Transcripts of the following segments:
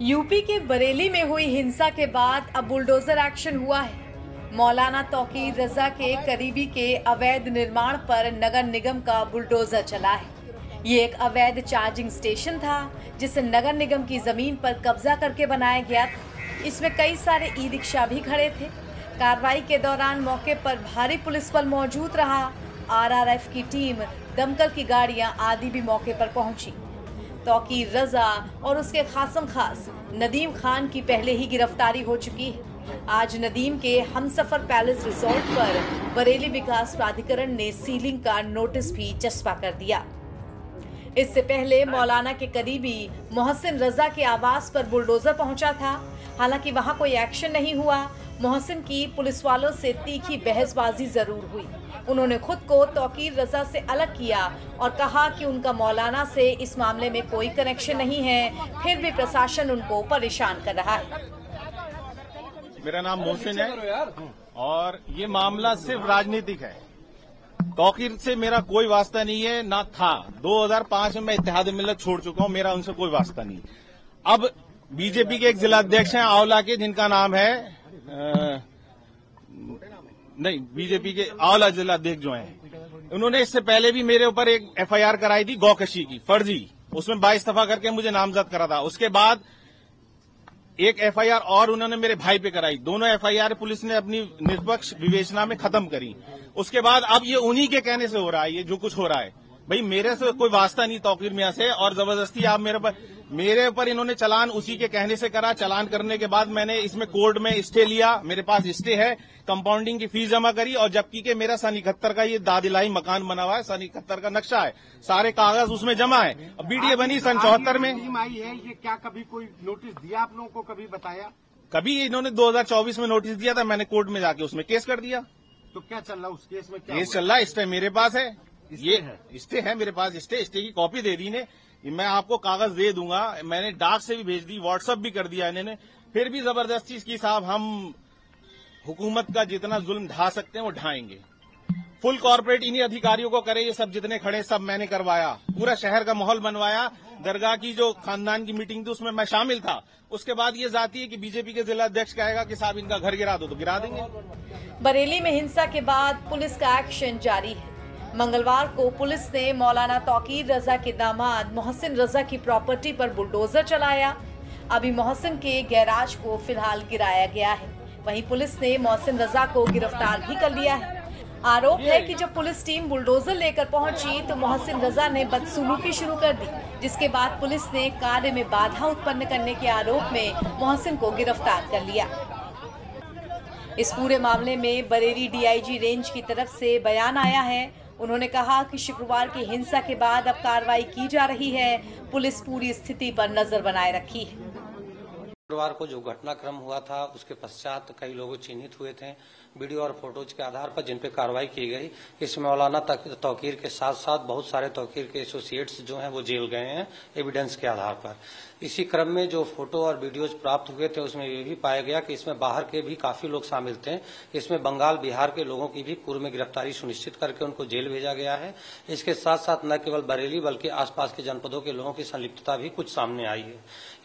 UP के बरेली में हुई हिंसा के बाद अब बुलडोजर एक्शन हुआ है। मौलाना तौकीर रजा के करीबी के अवैध निर्माण पर नगर निगम का बुलडोजर चला है। ये एक अवैध चार्जिंग स्टेशन था जिसे नगर निगम की जमीन पर कब्जा करके बनाया गया था। इसमें कई सारे ई रिक्शा भी खड़े थे। कार्रवाई के दौरान मौके पर भारी पुलिस बल मौजूद रहा। आरआरएफ की टीम, दमकल की गाड़ियां आदि भी मौके पर पहुंची। तौकीर रजा और उसके खासम खास नदीम खान की पहले ही गिरफ्तारी हो चुकी है। आज नदीम के हमसफर पैलेस रिसोर्ट पर बरेली विकास प्राधिकरण ने सीलिंग का नोटिस भी चस्पा कर दिया। इससे पहले मौलाना के करीबी मोहसिन रजा के आवास पर बुलडोजर पहुंचा था। हालांकि वहां कोई एक्शन नहीं हुआ। मोहसिन की पुलिस वालों से तीखी बहसबाजी जरूर हुई। उन्होंने खुद को तौकीर रजा से अलग किया और कहा कि उनका मौलाना से इस मामले में कोई कनेक्शन नहीं है, फिर भी प्रशासन उनको परेशान कर रहा है। मेरा नाम मोहसिन है और ये मामला सिर्फ राजनीतिक है। तौकीर से मेरा कोई वास्ता नहीं है, ना था। 2005 में मैं इत्तेहाद मिल्लत छोड़ चुका हूं, मेरा उनसे कोई वास्ता नहीं। अब बीजेपी के एक जिला अध्यक्ष हैं आंवला के, जिनका नाम है नहीं, बीजेपी के आंवला जिला अध्यक्ष जो हैं, उन्होंने इससे पहले भी मेरे ऊपर एक एफआईआर कराई थी गौकशी की, फर्जी। उसमें 22 दफा करके मुझे नामजद करा था। उसके बाद एक एफआईआर और उन्होंने मेरे भाई पे कराई। दोनों एफआईआर पुलिस ने अपनी निष्पक्ष विवेचना में खत्म करी। उसके बाद अब ये उन्हीं के कहने से हो रहा है, ये जो कुछ हो रहा है। भाई मेरे से कोई वास्ता नहीं तौकीर मियां से, और जबरदस्ती आप मेरे ऊपर इन्होंने चलान उसी के कहने से करा। चलान करने के बाद मैंने इसमें कोर्ट में स्टे लिया, मेरे पास स्टे है, कंपाउंडिंग की फीस जमा करी, और जबकि के मेरा सन 71 का ये दादिलाई मकान बना हुआ है, सन 71 का नक्शा है, सारे कागज उसमें जमा है। अब बीडीए बनी सन 74 में। आई है ये क्या कभी कोई नोटिस दिया आप लोगों को, कभी बताया? कभी इन्होंने 2024 में नोटिस दिया था, मैंने कोर्ट में जाके उसमें केस कर दिया। तो क्या चल रहा उस केस में? क्या केस चल रहा है, स्टे मेरे पास है, ये स्टे है मेरे पास। स्टे की कॉपी दे दी ने, मैं आपको कागज दे दूंगा। मैंने डाक से भी भेज दी, व्हाट्सएप भी कर दिया इन्होंने। फिर भी जबरदस्ती इसकी साहब हम हुकूमत का जितना जुल्म ढा सकते हैं वो ढाएंगे। फुल कॉर्पोरेट इन्हीं अधिकारियों को करे, ये सब जितने खड़े सब मैंने करवाया। पूरा शहर का माहौल बनवाया। दरगाह की जो खानदान की मीटिंग थी उसमें मैं शामिल था। उसके बाद ये जाती है कि बीजेपी के जिला अध्यक्ष कहेगा कि साहब इनका घर गिरा दो, तो गिरा देंगे। बरेली में हिंसा के बाद पुलिस का एक्शन जारी है। मंगलवार को पुलिस ने मौलाना तौकीर रजा के दामाद मोहसिन रजा की प्रॉपर्टी पर बुलडोजर चलाया। अभी मोहसिन के गैराज को फिलहाल गिराया गया है। वहीं पुलिस ने मोहसिन रजा को गिरफ्तार भी कर लिया है। आरोप है कि जब पुलिस टीम बुलडोजर लेकर पहुंची तो मोहसिन रजा ने बदसलूकी शुरू कर दी, जिसके बाद पुलिस ने कार्य में बाधा उत्पन्न करने के आरोप में मोहसिन को गिरफ्तार कर लिया। इस पूरे मामले में बरेली डीआईजी रेंज की तरफ से बयान आया है। उन्होंने कहा कि शुक्रवार की हिंसा के बाद अब कार्रवाई की जा रही है। पुलिस पूरी स्थिति पर नजर बनाए रखी है। शुक्रवार को जो घटनाक्रम हुआ था उसके पश्चात कई लोग चिन्हित हुए थे वीडियो और फोटोज के आधार पर, जिन पे कार्रवाई की गई। इसमें मौलाना तौकीर के साथ साथ बहुत सारे तौकीर के एसोसिएट्स जो हैं वो जेल गए हैं एविडेंस के आधार पर। इसी क्रम में जो फोटो और वीडियोज प्राप्त हुए थे उसमें ये भी पाया गया कि इसमें बाहर के भी काफी लोग शामिल थे। इसमें बंगाल, बिहार के लोगों की भी पूर्व में गिरफ्तारी सुनिश्चित करके उनको जेल भेजा गया है। इसके साथ साथ न केवल बरेली बल्कि आसपास के जनपदों के लोगों की संलिप्तता भी कुछ सामने आई है।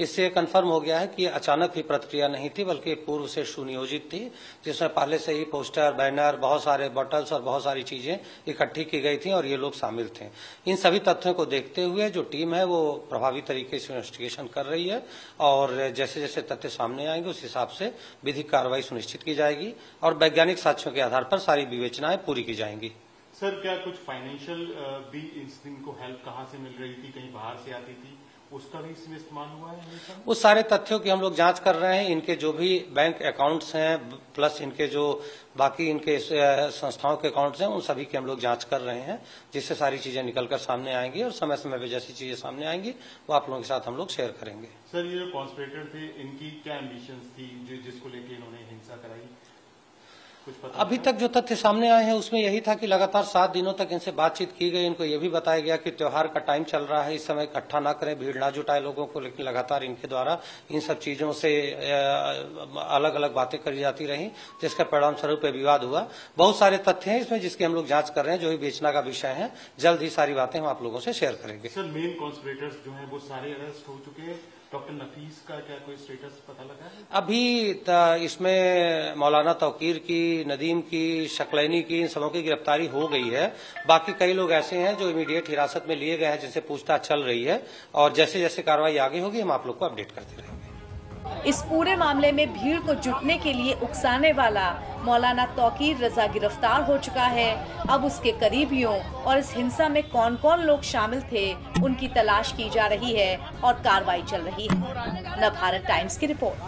इससे कन्फर्म हो गया है कि अचानक भी प्रतिक्रिया नहीं थी, बल्कि पूर्व से सुनियोजित थी, जिसमें पहले से ही पोस्टर, बैनर, बहुत सारे बॉटल्स और बहुत सारी चीजें इकट्ठी की गई थी और ये लोग शामिल थे। इन सभी तथ्यों को देखते हुए जो टीम है वो प्रभावी तरीके से इन्वेस्टिगेशन कर रही है और जैसे जैसे तथ्य सामने आएंगे उस हिसाब से विधिक कार्रवाई सुनिश्चित की जाएगी और वैज्ञानिक साक्ष्यों के आधार पर सारी विवेचनाएं पूरी की जाएंगी। सर, क्या कुछ फाइनेंशियल भी इनको हेल्प कहाँ से मिल रही थी, कहीं बाहर से आती थी, उसका भी इसमें इस्तेमाल हुआ है? उस सारे तथ्यों की हम लोग जांच कर रहे हैं। इनके जो भी बैंक अकाउंट्स हैं प्लस इनके जो बाकी इनके संस्थाओं के अकाउंट्स हैं उन सभी की हम लोग जांच कर रहे हैं, जिससे सारी चीजें निकलकर सामने आएंगी और समय समय पर जैसी चीजें सामने आएंगी वो आप लोगों के साथ हम लोग शेयर करेंगे। सर, ये जो कॉन्स्पिरेटर थे इनकी क्या एम्बिशंस थी जिसको लेके इन्होंने हिंसा कराई? कुछ पता? अभी तक जो तथ्य सामने आए हैं उसमें यही था कि लगातार 7 दिनों तक इनसे बातचीत की गई। इनको ये भी बताया गया कि त्योहार का टाइम चल रहा है, इस समय इकट्ठा ना करें, भीड़ ना जुटाए लोगों को, लेकिन लगातार इनके द्वारा इन सब चीजों से अलग अलग बातें करी जाती रही, जिसका परिणाम स्वरूप विवाद हुआ। बहुत सारे तथ्य हैं इसमें जिसकी हम लोग जांच कर रहे हैं, जो भी बेचना का विषय है। जल्द ही सारी बातें हम आप लोगों से शेयर करेंगे। सर, मेन कॉन्स्पिरेटर्स जो हैं वो सारे अरेस्ट हो चुके हैं। डॉक्टर नफीस का क्या कोई स्टेटस पता लगा है? अभी इसमें मौलाना तौकीर की, नदीम की, शकलैनी की, इन सबों की गिरफ्तारी हो गई है। बाकी कई लोग ऐसे हैं जो इमीडिएट हिरासत में लिए गए हैं, जिनसे पूछताछ चल रही है, और जैसे जैसे कार्रवाई आगे होगी हम आप लोग को अपडेट करते रहेंगे। इस पूरे मामले में भीड़ को जुटने के लिए उकसाने वाला मौलाना तौकीर रजा गिरफ्तार हो चुका है। अब उसके करीबियों और इस हिंसा में कौन कौन लोग शामिल थे, उनकी तलाश की जा रही है और कार्रवाई चल रही है। नवभारत टाइम्स की रिपोर्ट।